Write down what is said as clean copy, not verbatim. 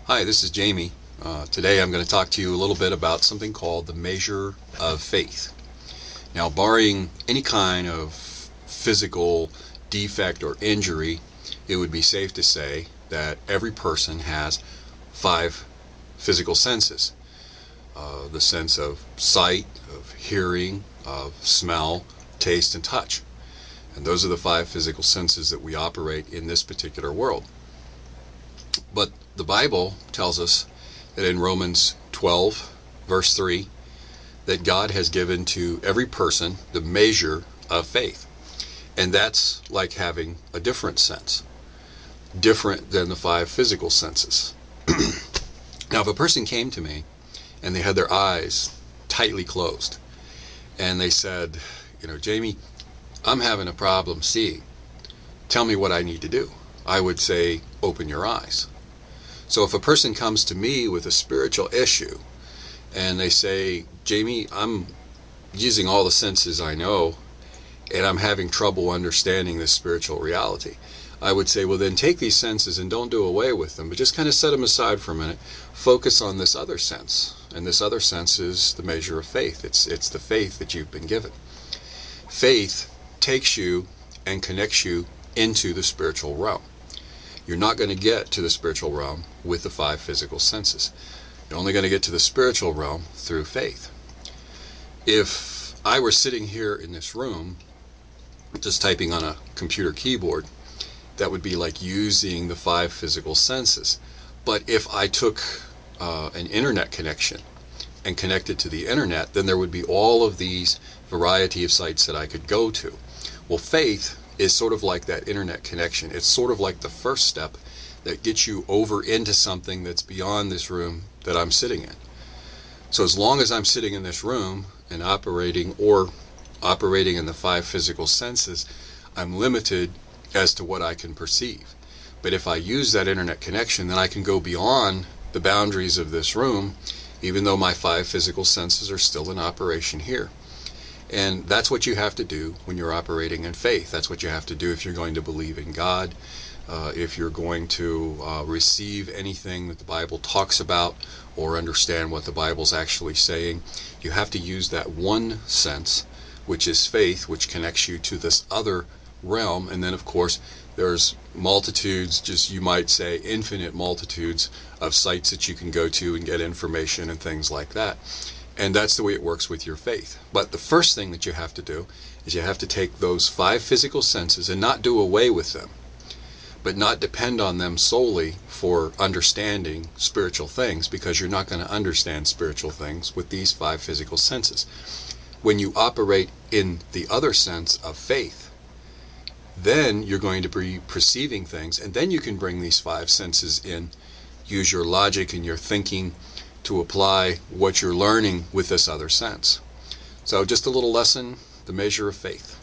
Hi, this is Jamie. Today I'm going to talk to you a little bit about something called the measure of faith. Now, barring any kind of physical defect or injury, it would be safe to say that every person has five physical senses. The sense of sight, of hearing, of smell, taste, and touch. And those are the five physical senses that we operate in this particular world. But the Bible tells us that in Romans 12, verse 3, that God has given to every person the measure of faith. And that's like having a different sense, different than the five physical senses. Now, if a person came to me and they had their eyes tightly closed and they said, Jamie, I'm having a problem seeing. Tell me what I need to do. I would say, open your eyes. So if a person comes to me with a spiritual issue and they say, Jamie, I'm using all the senses I know and I'm having trouble understanding this spiritual reality, I would say, well, then take these senses and don't do away with them, but just kind of set them aside for a minute. Focus on this other sense. And this other sense is the measure of faith. It's the faith that you've been given. Faith takes you and connects you into the spiritual realm. You're not going to get to the spiritual realm with the five physical senses. You're only going to get to the spiritual realm through faith. If I were sitting here in this room just typing on a computer keyboard, that would be like using the five physical senses. But if I took an internet connection and connected to the internet, then there would be all of these variety of sites that I could go to. Well, faith is sort of like that internet connection. It's sort of like the first step that gets you over into something that's beyond this room that I'm sitting in. So as long as I'm sitting in this room and operating in the five physical senses, I'm limited as to what I can perceive. But if I use that internet connection, then I can go beyond the boundaries of this room, even though my five physical senses are still in operation here. And that's what you have to do when you're operating in faith. That's what you have to do if you're going to believe in God, if you're going to receive anything that the Bible talks about or understand what the Bible's actually saying. You have to use that one sense, which is faith, which connects you to this other realm. And then, of course, there's multitudes, just you might say infinite multitudes of sites that you can go to and get information and things like that. And that's the way it works with your faith. But the first thing that you have to do is you have to take those five physical senses and not do away with them, but not depend on them solely for understanding spiritual things, because you're not going to understand spiritual things with these five physical senses. When you operate in the other sense of faith, then you're going to be perceiving things, and then you can bring these five senses in, use your logic and your thinking to apply what you're learning with this other sense. So just a little lesson, the measure of faith.